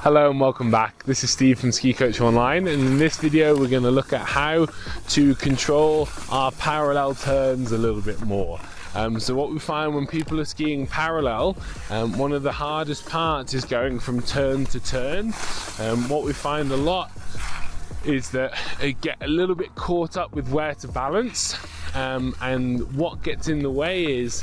Hello and welcome back. This is Steve from SkiCoachingOnline, and in this video we're going to look at how to control our parallel turns a little bit more. So what we find when people are skiing parallel, one of the hardest parts is going from turn to turn. What we find a lot is that they get a little bit caught up with where to balance, and what gets in the way is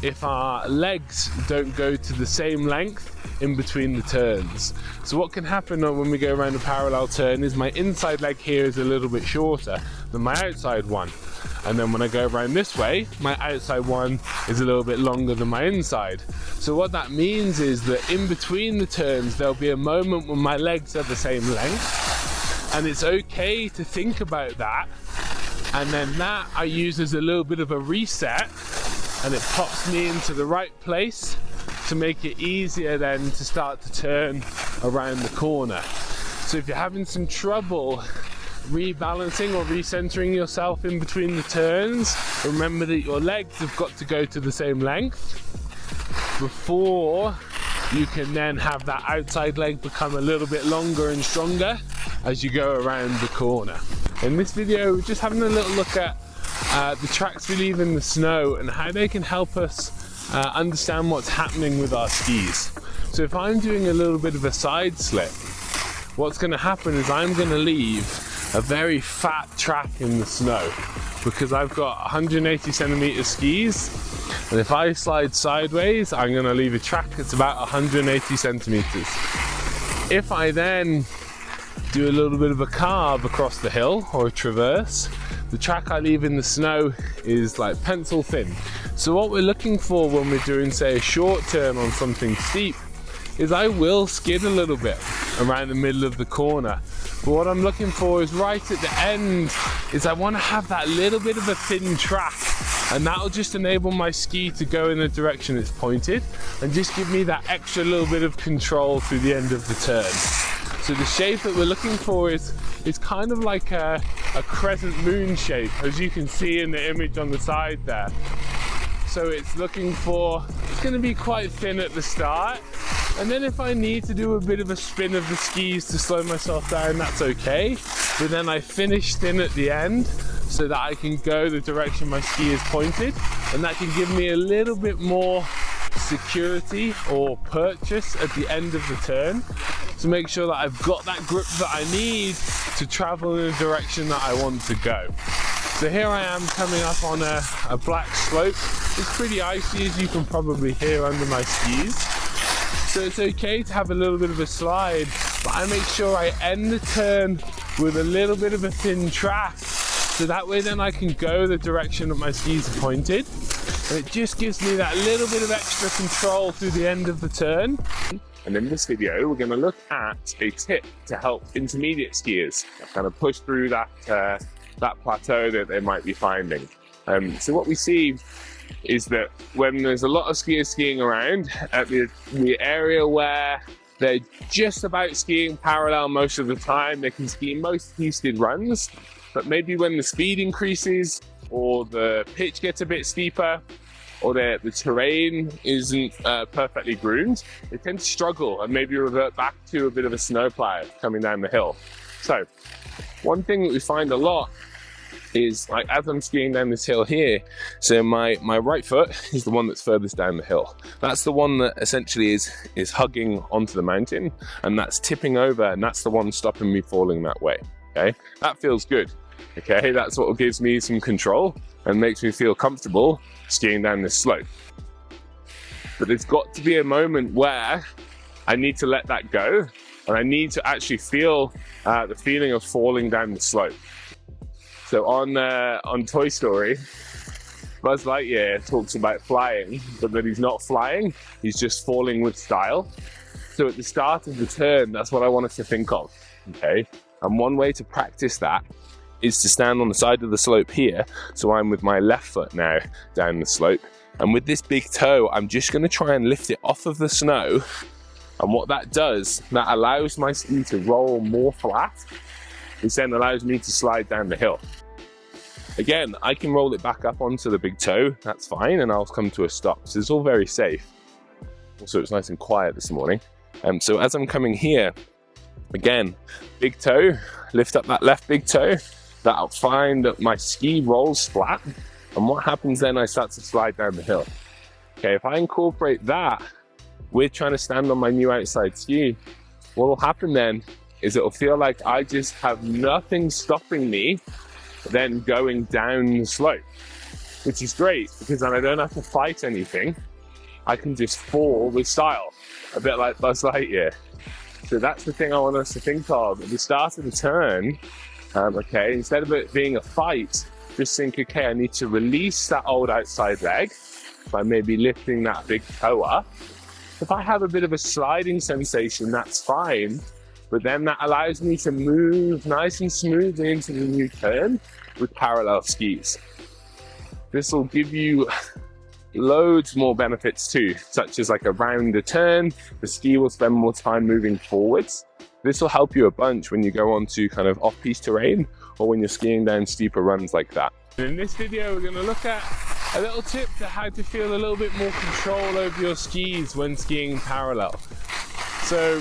if our legs don't go to the same length in between the turns. So what can happen when we go around a parallel turn is my inside leg here is a little bit shorter than my outside one, and then when I go around this way, my outside one is a little bit longer than my inside. So what that means is that in between the turns there'll be a moment when my legs are the same length, and it's okay to think about that, and then that I use as a little bit of a reset, and it pops me into the right place to make it easier then to start to turn around the corner. So if you're having some trouble rebalancing or recentering yourself in between the turns, remember that your legs have got to go to the same length before you can then have that outside leg become a little bit longer and stronger as you go around the corner. In this video, we're just having a little look at the tracks we leave in the snow and how they can help us understand what's happening with our skis. So if I'm doing a little bit of a side slip, what's going to happen is I'm going to leave a very fat track in the snow because I've got 180 centimeter skis, and if I slide sideways I'm going to leave a track that's about 180 centimeters. If I then do a little bit of a carve across the hill or a traverse, the track I leave in the snow is like pencil thin. So what we're looking for when we're doing, say, a short turn on something steep is I will skid a little bit around the middle of the corner. But what I'm looking for is right at the end is I want to have that little bit of a thin track, and that'll just enable my ski to go in the direction it's pointed and just give me that extra little bit of control through the end of the turn. So the shape that we're looking for is kind of like a crescent moon shape, as you can see in the image on the side there. So it's looking for, it's going to be quite thin at the start, and then if I need to do a bit of a spin of the skis to slow myself down, that's okay, but then I finish thin at the end so that I can go the direction my ski is pointed, and that can give me a little bit more security or purchase at the end of the turn to make sure that I've got that grip that I need to travel in the direction that I want to go. So here I am coming up on a black slope. It's pretty icy, as you can probably hear under my skis. So it's okay to have a little bit of a slide, but I make sure I end the turn with a little bit of a thin track, so that way then I can go the direction that my skis are pointed. And it just gives me that little bit of extra control through the end of the turn. And in this video, we're going to look at a tip to help intermediate skiers kind of push through that plateau that they might be finding. So what we see is that when there's a lot of skiers skiing around at the area where they're just about skiing parallel most of the time, they can ski most skid runs, but maybe when the speed increases or the pitch gets a bit steeper or the terrain isn't perfectly groomed, they tend to struggle and maybe revert back to a bit of a snowplow coming down the hill. So one thing that we find a lot is, like, as I'm skiing down this hill here, so my right foot is the one that's furthest down the hill. That's the one that essentially is hugging onto the mountain, and that's tipping over, and that's the one stopping me falling that way. Okay, that feels good. Okay, that's what gives me some control and makes me feel comfortable skiing down this slope. But there's got to be a moment where I need to let that go, and I need to actually feel the feeling of falling down the slope. So on Toy Story, Buzz Lightyear talks about flying, but that he's not flying, he's just falling with style. So at the start of the turn, that's what I want us to think of, okay? And one way to practice that is to stand on the side of the slope here, so I'm with my left foot now down the slope, and with this big toe, I'm just going to try and lift it off of the snow, and what that does, that allows my ski to roll more flat, which then allows me to slide down the hill. Again, I can roll it back up onto the big toe, that's fine, and I'll come to a stop. So it's all very safe. Also, it's nice and quiet this morning. So as I'm coming here, again, big toe, lift up that left big toe, that'll find that my ski rolls flat, and what happens then, I start to slide down the hill. Okay, if I incorporate that with trying to stand on my new outside ski, what will happen then is it'll feel like I just have nothing stopping me then going down the slope, which is great because then I don't have to fight anything. I can just fall with style, a bit like Buzz Lightyear. So that's the thing I want us to think of at the start of the turn. Okay, instead of it being a fight, just think, okay, I need to release that old outside leg by maybe lifting that big toe up. If I have a bit of a sliding sensation, that's fine, but then that allows me to move nice and smoothly into the new turn with parallel skis. This will give you loads more benefits too, such as like a rounder turn. The ski will spend more time moving forwards. This will help you a bunch when you go onto kind of off-piste terrain or when you're skiing down steeper runs like that. In this video, we're going to look at a little tip to how to feel a little bit more control over your skis when skiing parallel. So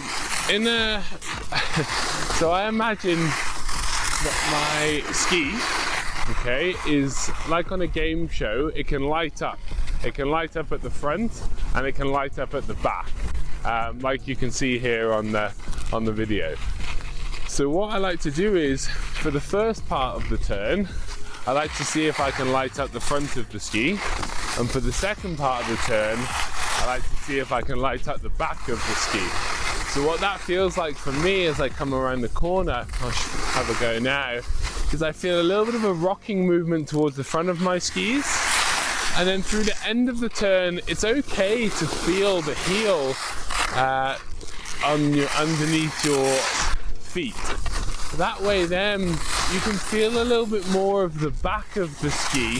so I imagine that my ski, okay, is like on a game show. It can light up. It can light up at the front and it can light up at the back, like you can see here on the video. So what I like to do is, for the first part of the turn, I like to see if I can light up the front of the ski, and for the second part of the turn, I like to see if I can light up the back of the ski. So what that feels like for me as I come around the corner, I'll have a go now, is I feel a little bit of a rocking movement towards the front of my skis, and then through the end of the turn, it's okay to feel the heel underneath your feet. That way then you can feel a little bit more of the back of the ski,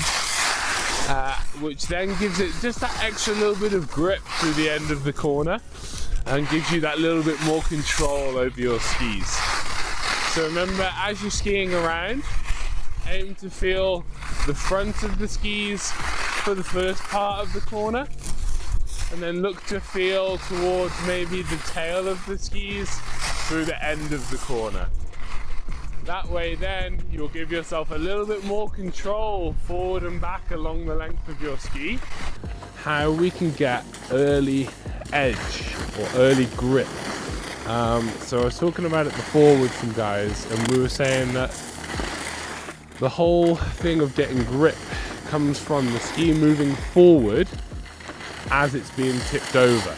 which then gives it just that extra little bit of grip through the end of the corner and gives you that little bit more control over your skis. So remember, as you're skiing around, aim to feel the front of the skis for the first part of the corner, and then look to feel towards maybe the tail of the skis through the end of the corner. That way then you'll give yourself a little bit more control forward and back along the length of your ski. How we can get early edge or early grip. So I was talking about it before with some guys, and we were saying that the whole thing of getting grip comes from the ski moving forward as it's being tipped over.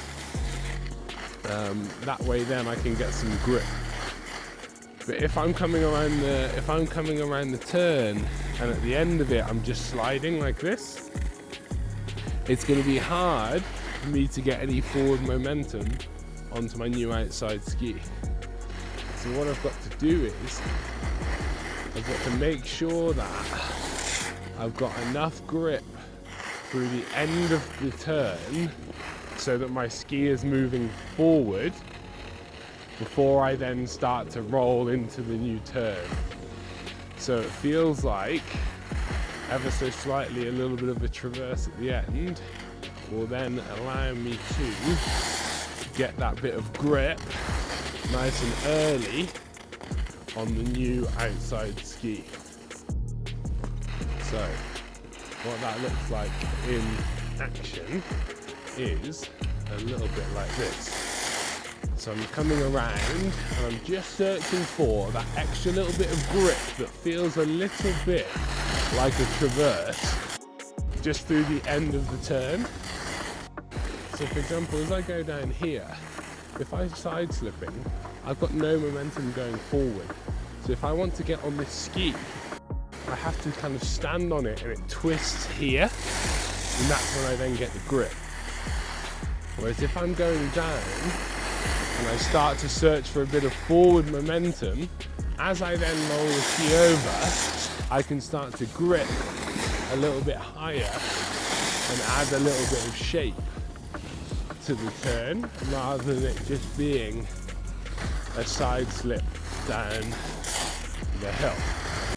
That way then I can get some grip. But if I'm coming around the turn and at the end of it I'm just sliding like this, it's going to be hard for me to get any forward momentum onto my new outside ski. So what I've got to do is I've got to make sure that I've got enough grip through the end of the turn so that my ski is moving forward before I then start to roll into the new turn. So it feels like ever so slightly a little bit of a traverse at the end will then allow me to get that bit of grip nice and early on the new outside ski. So what that looks like in action is a little bit like this. So I'm coming around and I'm just searching for that extra little bit of grip that feels a little bit like a traverse just through the end of the turn. So for example, as I go down here, if I'm side slipping, I've got no momentum going forward. So if I want to get on this ski, I have to kind of stand on it and it twists here, and that's when I then get the grip. Whereas if I'm going down and I start to search for a bit of forward momentum, as I then roll the ski over, I can start to grip a little bit higher and add a little bit of shape to the turn, rather than it just being a side slip down the hill.